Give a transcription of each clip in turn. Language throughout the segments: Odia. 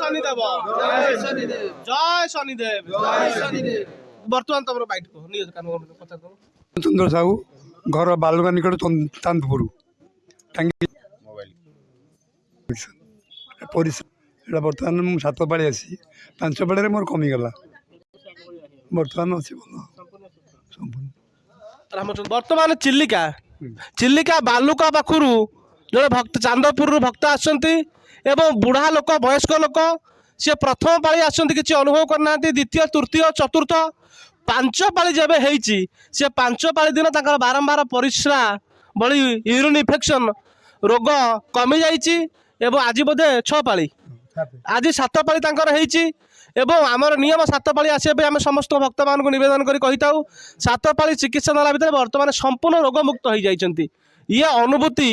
শনিদেব জয় শনিদেব বর্তমান তোমার বাইট কহ নিজ কান কথা কহ চন্দ্র সাহু ঘর বালুগা নিকট চাঁদপুর ପରିଶ୍ରମ ଏଇଟା ବର୍ତ୍ତମାନ ମୁଁ 7 ପାଳି ଆସି 5 ପାଳିରେ ମୋର କମିଗଲା ବର୍ତ୍ତମାନ ଅଛି ଭଲ ସମ୍ପୂର୍ଣ୍ଣ। ରାମଚନ୍ଦ୍ର ବର୍ତ୍ତମାନ ଚିଲିକା ଚିଲିକା ବାଲୁକା ପାଖରୁ ଜଣେ ଭକ୍ତ ଚାନ୍ଦପୁରରୁ ଭକ୍ତ ଆସୁଛନ୍ତି ଏବଂ ବୁଢ଼ା ଲୋକ ବୟସ୍କ ଲୋକ ସେ ପ୍ରଥମ ପାଳି ଆସୁଛନ୍ତି କିଛି ଅନୁଭବ କରିନାହାନ୍ତି ଦ୍ୱିତୀୟ ତୃତୀୟ ଚତୁର୍ଥ 5 ପାଳି ଯେବେ ହେଇଛି ସେ 5 ପାଳି ଦିନ ତାଙ୍କର ବାରମ୍ବାର ପରିସ୍ରା ଭଳି ୟୁରିନ୍ ଇନଫେକ୍ସନ୍ ରୋଗ କମି ଯାଇଛି ଏବଂ ଆଜି ବୋଧେ 6 ପାଳି ଆଜି 7 ପାଳି ତାଙ୍କର ହେଇଛି ଏବଂ ଆମର ନିୟମ 7 ପାଳି ଆସିବା ପାଇଁ ଆମେ ସମସ୍ତ ଭକ୍ତମାନଙ୍କୁ ନିବେଦନ କରି କହିଥାଉ 7 ପାଳି ଚିକିତ୍ସା ନେଲା ଭିତରେ ବର୍ତ୍ତମାନ ସମ୍ପୂର୍ଣ୍ଣ ରୋଗମୁକ୍ତ ହୋଇଯାଇଛନ୍ତି। ଇଏ ଅନୁଭୂତି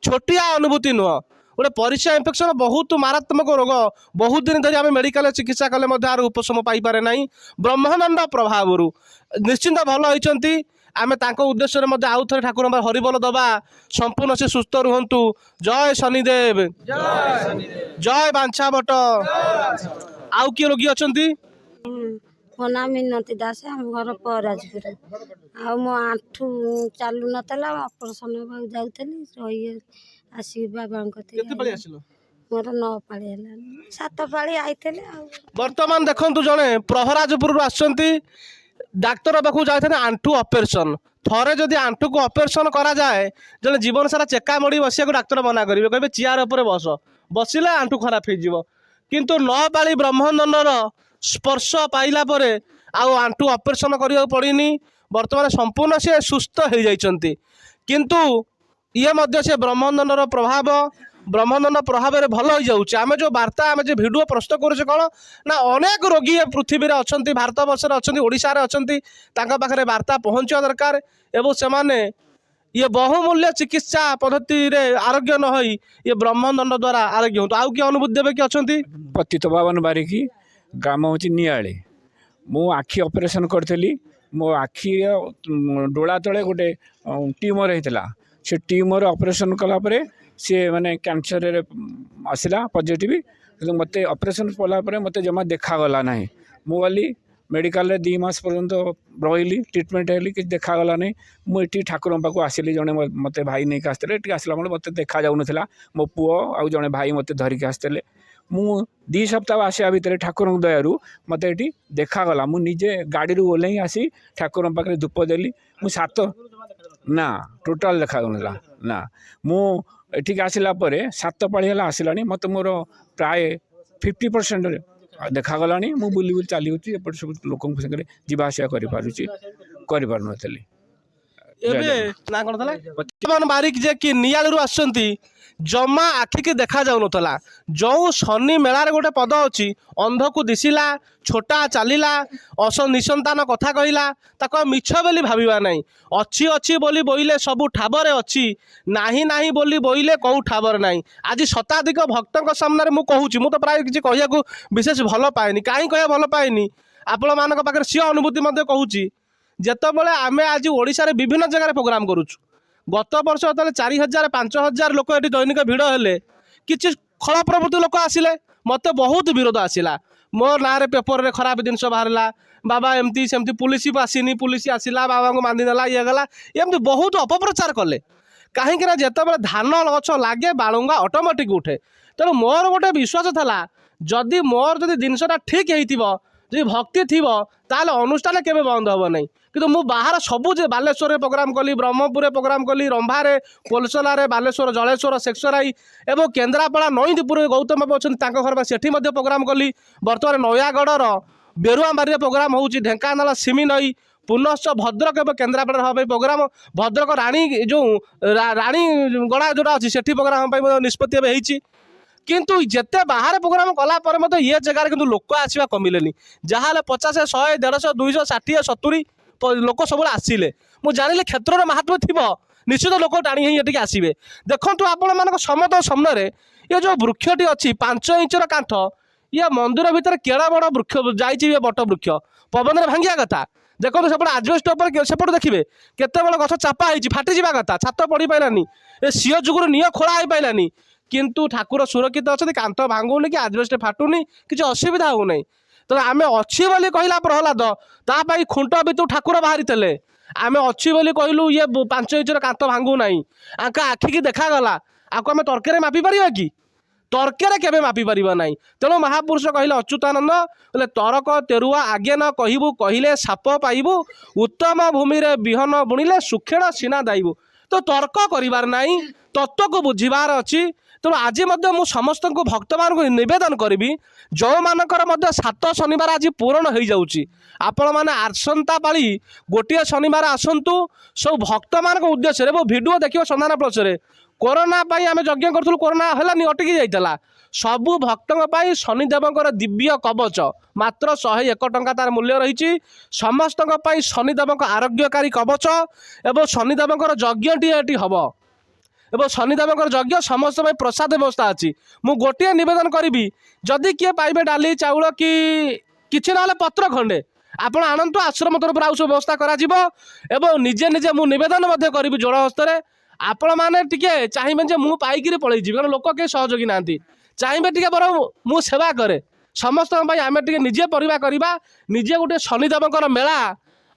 ଛୋଟିଆ ଅନୁଭୂତି ନୁହଁ ଗୋଟେ ପରିସ୍ରା ଇନଫେକ୍ସନ୍ ବହୁତ ମାରାତ୍ମକ ରୋଗ ବହୁତ ଦିନ ଧରି ଆମେ ମେଡ଼ିକାଲରେ ଚିକିତ୍ସା କଲେ ମଧ୍ୟ ଆର ଉପଶମ ପାଇପାରେ ନାହିଁ ବ୍ରହ୍ମାନଣ୍ଡ ପ୍ରଭାବରୁ ନିଶ୍ଚିନ୍ତ ଭଲ ହୋଇଛନ୍ତି। ଆମେ ତାଙ୍କ ଉଦ୍ଦେଶ୍ୟରେ ମଧ୍ୟ ଆଉ ଥରେ ଠାକୁରଙ୍କ ହରିବୋଲ ଦେବା ସମ୍ପୂର୍ଣ୍ଣ ସେ ସୁସ୍ଥ ରୁହନ୍ତୁ। ଜୟ ଶନିଦେବ ଜୟ ବାଞ୍ଛା ବଟ। ଆଉ କିଏ ରୋଗୀ ଅଛନ୍ତି? ମୋ ନାଁ ମିନତି ଦାସ ଆମ ଘର ପରାଜପୁର ଆଉ ମୋ ଆଣ୍ଠୁ ଚାଲୁ ନଥିଲା ଅପରେସନ୍ ହେବାକୁ ଯାଉଥିଲି ଆସିକି ବାବାଙ୍କ କେତେ ପାଳି ଆସିଲ? ମୋର 9 ପାଳି ହେଲାଣି 7 ପାଳି ଆଇଥିଲେ ଆଉ ବର୍ତ୍ତମାନ ଦେଖନ୍ତୁ ଜଣେ ପ୍ରହରାଜପୁରରୁ ଆସୁଛନ୍ତି ଡାକ୍ତର ପାଖକୁ ଯାଇଥାନ୍ତି ଆଣ୍ଠୁ ଅପରେସନ୍ ଥରେ ଯଦି ଆଣ୍ଠୁକୁ ଅପରେସନ୍ କରାଯାଏ ଜଣେ ଜୀବନ ସାରା ଚେକା ମୋଡ଼ି ବସିବାକୁ ଡାକ୍ତର ମନା କରିବେ କହିବେ ଚେୟାର ଉପରେ ବସିଲେ ଆଣ୍ଠୁ ଖରାପ ହେଇଯିବ କିନ୍ତୁ 9 ପାଳି ବ୍ରହ୍ମନନ୍ଦର ସ୍ପର୍ଶ ପାଇଲା ପରେ ଆଉ ଆଣ୍ଠୁ ଅପରେସନ୍ କରିବାକୁ ପଡ଼ିନି ବର୍ତ୍ତମାନ ସମ୍ପୂର୍ଣ୍ଣ ସେ ସୁସ୍ଥ ହେଇଯାଇଛନ୍ତି। କିନ୍ତୁ ଇଏ ମଧ୍ୟ ସେ ବ୍ରହ୍ମନନ୍ଦର ପ୍ରଭାବ ବ୍ରହ୍ମନନ୍ଦ ପ୍ରଭାବରେ ଭଲ ହେଇଯାଉଛି। ଆମେ ଯେଉଁ ବାର୍ତ୍ତା ଆମେ ଯେଉଁ ଭିଡ଼ିଓ ପ୍ରସ୍ତୁତ କରୁଛେ କ'ଣ ନା ଅନେକ ରୋଗୀ ଏ ପୃଥିବୀରେ ଅଛନ୍ତି ଭାରତ ବର୍ଷରେ ଅଛନ୍ତି ଓଡ଼ିଶାରେ ଅଛନ୍ତି ତାଙ୍କ ପାଖରେ ବାର୍ତ୍ତା ପହଞ୍ଚିବା ଦରକାର ଏବଂ ସେମାନେ ଇଏ ବହୁମୂଲ୍ୟ ଚିକିତ୍ସା ପଦ୍ଧତିରେ ଆରୋଗ୍ୟ ନ ହୋଇ ଇଏ ବ୍ରହ୍ମଦଣ୍ଡ ଦ୍ୱାରା ଆରୋଗ୍ୟ ହୁଅନ୍ତୁ। ଆଉ କିଏ ଅନୁଭୂତି ଦେବେ କି ଅଛନ୍ତି? ପତିତ ପାବନ ବାରିକି ଗ୍ରାମ ହେଉଛି ନିଆଳି ମୁଁ ଆଖି ଅପରେସନ୍ କରିଥିଲି ମୋ ଆଖି ଡୋଳା ତଳେ ଗୋଟେ ଟ୍ୟୁମର ହେଇଥିଲା ସେ ଟ୍ୟୁମର ଅପରେସନ୍ କଲା ପରେ सी मैंने कैंसर आसला पॉजिटिव कि मत ऑपरेशन पड़ा मत जमा देखागला ना मुझे मेडिकल 2 मास पर्यंत रही ट्रिटमेंट है कि देखागला नहीं मुझे ठाकुर पाक आसली जड़े मत भाई नहीं आसते आसला मत देखा जाऊन मो पुओ आउ जड़े भाई मत धरिक आसते मु 2 सप्ताह आसा भितर ठाकुर दयारू मत ये देखागला मुझे गाड़ी ओह्ल आसी ठाकुर पाखे धूप देली मु 7 ना टोटाल देखागला ना मु एठिक आसला 7 पाଳି है आसला मत मोर प्राय 50% देखागला मु बुली बुली चली एपट सब लोक सागर जावासिया कर बारिक जे कि नियालू आसुँच जमा आखिकी देखा जाऊन जो शनि मेलार गोटे पद अच्छी अंध को दिशिला छोटा चलला निसंतान कथा कहला ताको मिछ बोली भाविबा नहीं अच्छी अच्छी बोली बोइले सबू ठाबरे अच्छी नाही नाही बोली बोइले कौ ठाबर नहीं आज शताधिक भक्तों सामने मु कहूँ मु तो प्राय किसी कहया विशेष भल पाएनि कहीं कह भल पाएनि आपण मान पाखे सी अनुभूति कहूँ जितेबाला आम आज ओडिशा रे विभिन्न जगह प्रोग्राम करुचु गत वर्ष जो 4000 5000 लोक ये दैनिक भिड़ हेले किसी खल प्रवृत्ति लोक आसिले मत बहुत विरोध आसला मो ना पेपर रे खराब जिनस बाहरला बाबा एमती सेमती पुलिस आसीनी पुलिस आसला बाबा को बांधीदेला ये गला एमती बहुत अपप्रचार कले कहीं जितेबाला धान गछ लगे बालुंगा ऑटोमेटिक उठे तेणु मोर गोटे विश्वास था जदि मोर जदि जिनसा ठीक हो जी भक्ति थी ताले अनुष्ठान केबे बंद हम नहीं कि मु बाहर सबू बालेश्वर प्रोग्राम कली ब्रह्मपुर प्रोग्राम कली रंभारे पोलसला बालेश्वर जलेश्वर सेक्सराई एवं केन्द्रापड़ा नईदीपुर गौतम बाबू अच्छा घर सेठी प्रोग्राम कली बर्तमान नयागढ़ बेरुआबारी प्रोग्राम हो ढेंकानाल सिमी नई पुनश्च भद्रक एवं केन्द्रापड़ा हाँ प्रोग्राम भद्रक राणी जो राणीगड़ा जोटा अच्छी सेठी प्रोग्राम निष्पत्ति होती किंतु जिते बाहर प्रोग्राम कला ये जगार किंतु लोक आसवा कमिले जहाँ 50 100 150 200 60 70 लोक सब आसिले मुझे जानिले क्षेत्र महात्म्य थी निश्चित लोक टाणी ही आसवे देखु आपण मान समत सामने ये जो वृक्षटी अच्छी 5 इंचर कांठ ये मंदिर भितर केड़ा बड़ वृक्ष जाइए बट वृक्ष पवन भांगिया कथा देखो सेपटे आजबेस्ट सेपट देखिए केत बड़ गछ चापा फाटी जावा कथा छात पड़ पारानी ए सीओ जुगुर निह खोला हो पारानी କିନ୍ତୁ ଠାକୁର ସୁରକ୍ଷିତ ଅଛନ୍ତି, କାନ୍ଥ ଭାଙ୍ଗୁନି କି ଆଜବେଷ୍ଟ ଫାଟୁନି, କିଛି ଅସୁବିଧା ହେଉନାହିଁ। ତେଣୁ ଆମେ ଅଛି ବୋଲି କହିଲା ପ୍ରହ୍ଲାଦ, ତା ପାଇଁ ଖୁଣ୍ଟ ଭିତରୁ ଠାକୁର ବାହାରିଥିଲେ। ଆମେ ଅଛି ବୋଲି କହିଲୁ ଇଏ 5 ଇଞ୍ଚର କାନ୍ଥ ଭାଙ୍ଗୁ ନାହିଁ, ଆଙ୍କ ଆଖିକି ଦେଖାଗଲା, ଆକୁ ଆମେ ତର୍କରେ ମାପି ପାରିବା କି? ତର୍କରେ କେବେ ମାପି ପାରିବା ନାହିଁ। ତେଣୁ ମହାପୁରୁଷ କହିଲେ ଅଚ୍ୟୁତାନନ୍ଦ କହିଲେ ତରକ ତେରୁଆ ଆଗେ ନ କହିବୁ, କହିଲେ ସାପ ପାଇବୁ, ଉତ୍ତମ ଭୂମିରେ ବିହନ ବୁଣିଲେ ସୁଖେଣ ସିନା ଦାଇବୁ। ତ ତର୍କ କରିବାର ନାହିଁ, ତତ୍ତ୍ୱକୁ ବୁଝିବାର ଅଛି। ତେଣୁ ଆଜି ମଧ୍ୟ ମୁଁ ସମସ୍ତଙ୍କୁ ଭକ୍ତମାନଙ୍କୁ ନିବେଦନ କରିବି, ଯେଉଁମାନଙ୍କର ମଧ୍ୟ 7 ଶନିବାର ଆଜି ପୂରଣ ହୋଇଯାଉଛି, ଆପଣମାନେ ଆସନ୍ତା ପାଳି ଗୋଟିଏ ଶନିବାର ଆସନ୍ତୁ। ସବୁ ଭକ୍ତମାନଙ୍କ ଉଦ୍ଦେଶ୍ୟରେ ଏବଂ ଭିଡ଼ିଓ ଦେଖିବ ସନ୍ଧାନ ପ୍ଲସରେ। କୋରୋନା ପାଇଁ ଆମେ ଯଜ୍ଞ କରୁଥିଲୁ, କୋରୋନା ହେଲାନି, ଅଟକି ଯାଇଥିଲା। ସବୁ ଭକ୍ତଙ୍କ ପାଇଁ ଶନିଦେବଙ୍କର ଦିବ୍ୟ କବଚ ମାତ୍ର 101 ଟଙ୍କା ତାର ମୂଲ୍ୟ ରହିଛି। ସମସ୍ତଙ୍କ ପାଇଁ ଶନିଦେବଙ୍କ ଆରୋଗ୍ୟକାରୀ କବଚ ଏବଂ ଶନିଦେବଙ୍କର ଯଜ୍ଞଟିଏ ଏଠି ହେବ ଏବଂ ଶନିଦେବଙ୍କର ଯଜ୍ଞ ସମସ୍ତ ପାଇଁ ପ୍ରସାଦ ବ୍ୟବସ୍ଥା ଅଛି। ମୁଁ ଗୋଟିଏ ନିବେଦନ କରିବି, ଯଦି କିଏ ପାଇବେ ଡାଲି ଚାଉଳ କି କିଛି ନହେଲେ ପତ୍ର ଖଣ୍ଡେ ଆପଣ ଆଣନ୍ତୁ, ଆଶ୍ରମ ତରଫରୁ ଆଉ ସବୁ ବ୍ୟବସ୍ଥା କରାଯିବ। ଏବଂ ନିଜେ ନିଜେ ମୁଁ ନିବେଦନ ମଧ୍ୟ କରିବି ଜଳ ହସ୍ତରେ, ଆପଣମାନେ ଟିକେ ଚାହିଁବେ ଯେ ମୁଁ ପାଇକିରି ପଳେଇଯିବି, କାରଣ ଲୋକ କେହି ସହଯୋଗୀ ନାହାନ୍ତି। ଚାହିଁବେ ଟିକେ ବରଂ ମୁଁ ସେବା କରେ ସମସ୍ତଙ୍କ ପାଇଁ, ଆମେ ଟିକେ ନିଜେ ପରିବା କରିବା। ନିଜେ ଗୋଟେ ଶନିଦେବଙ୍କର ମେଳା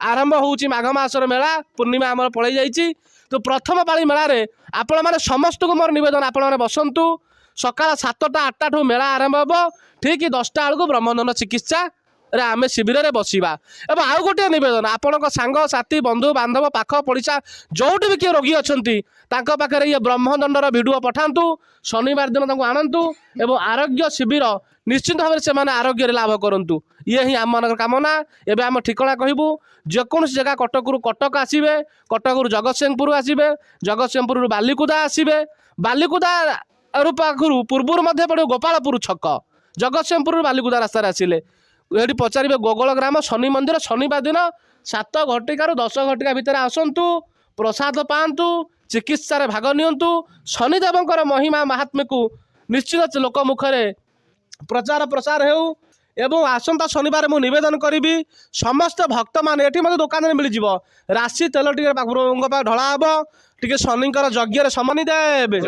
ଆରମ୍ଭ ହେଉଛି, ମାଘ ମାସର ମେଳା, ପୂର୍ଣ୍ଣିମା ଆମର ପଳେଇ ଯାଇଛି। ତ ପ୍ରଥମ ପାଳି ମେଳାରେ ଆପଣମାନେ ସମସ୍ତଙ୍କୁ ମୋର ନିବେଦନ, ଆପଣମାନେ ବସନ୍ତୁ। ସକାଳ 7ଟା 8ଟାଠୁ ମେଳା ଆରମ୍ଭ ହେବ, ଠିକ୍ 10ଟା ବେଳକୁ ବ୍ରହ୍ମଦଣ୍ଡ ଚିକିତ୍ସାରେ ଆମେ ଶିବିରରେ ବସିବା। ଏବଂ ଆଉ ଗୋଟିଏ ନିବେଦନ, ଆପଣଙ୍କ ସାଙ୍ଗସାଥି ବନ୍ଧୁ ବାନ୍ଧବ ପାଖ ପଡ଼ିଶା ଯେଉଁଠି ବି କିଏ ରୋଗୀ ଅଛନ୍ତି ତାଙ୍କ ପାଖରେ ଇଏ ବ୍ରହ୍ମଦଣ୍ଡର ଭିଡ଼ିଓ ପଠାନ୍ତୁ। ଶନିବାର ଦିନ ତାଙ୍କୁ ଆଣନ୍ତୁ ଏବଂ ଆରୋଗ୍ୟ ଶିବିର ନିଶ୍ଚିତ ଭାବରେ ସେମାନେ ଆରୋଗ୍ୟରେ ଲାଭ କରନ୍ତୁ। ଇଏ ହିଁ ଆମମାନଙ୍କର କାମନା। ଏବେ ଆମ ଠିକଣା କହିବୁ, ଯେକୌଣସି ଜାଗା କଟକରୁ କଟକ ଆସିବେ, କଟକରୁ ଜଗତସିଂହପୁର ଆସିବେ, ଜଗତସିଂହପୁରରୁ ବାଲିକୁଦା ଆସିବେ, ବାଲିକୁଦା ପାଖରୁ ପୂର୍ବରୁ ମଧ୍ୟ ପଡ଼ିବ ଗୋପାଳପୁର ଛକ, ଜଗତସିଂହପୁରରୁ ବାଲିକୁଦା ରାସ୍ତାରେ ଆସିଲେ ଏଠି ପଚାରିବେ ଗୋଗଳ ଗ୍ରାମ ଶନି ମନ୍ଦିର। ଶନିବାର ଦିନ 7 ଘଟିକାରୁ 10 ଘଟିକା ଭିତରେ ଆସନ୍ତୁ, ପ୍ରସାଦ ପାଆନ୍ତୁ, ଚିକିତ୍ସାରେ ଭାଗ ନିଅନ୍ତୁ। ଶନିଦେବଙ୍କର ମହିମା ମାହାତ୍ମ୍ୟକୁ ନିଶ୍ଚିତ ଲୋକ ମୁଖରେ ପ୍ରଚାର ପ୍ରସାର ହେଉ। ଏବଂ ଆସନ୍ତା ଶନିବାର ମୁଁ ନିବେଦନ କରିବି, ସମସ୍ତ ଭକ୍ତମାନେ ଏଠି ମଧ୍ୟ ଦୋକାନରେ ମିଳିଯିବ, ରାଶି ତେଲ ଟିକେ ଠାକୁରଙ୍କ ପାଖରେ ଢଳା ହେବ, ଟିକେ ଶନିଙ୍କର ଯଜ୍ଞରେ ସମନି ଦେବେ।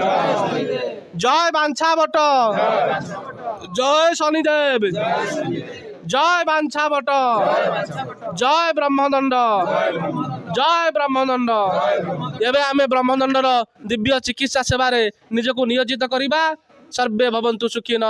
ଜୟ ବାଞ୍ଛା ବଟ, ଜୟ ଶନିଦେବ, ଜୟ ବାଞ୍ଛା ବଟ, ଜୟ ବ୍ରହ୍ମଦଣ୍ଡ, ଜୟ ବ୍ରହ୍ମଦଣ୍ଡ। ଏବେ ଆମେ ବ୍ରହ୍ମଦଣ୍ଡର ଦିବ୍ୟ ଚିକିତ୍ସା ସେବାରେ ନିଜକୁ ନିୟୋଜିତ କରିବା। ସର୍ବେ ଭବନ୍ତୁ ସୁଖିନ।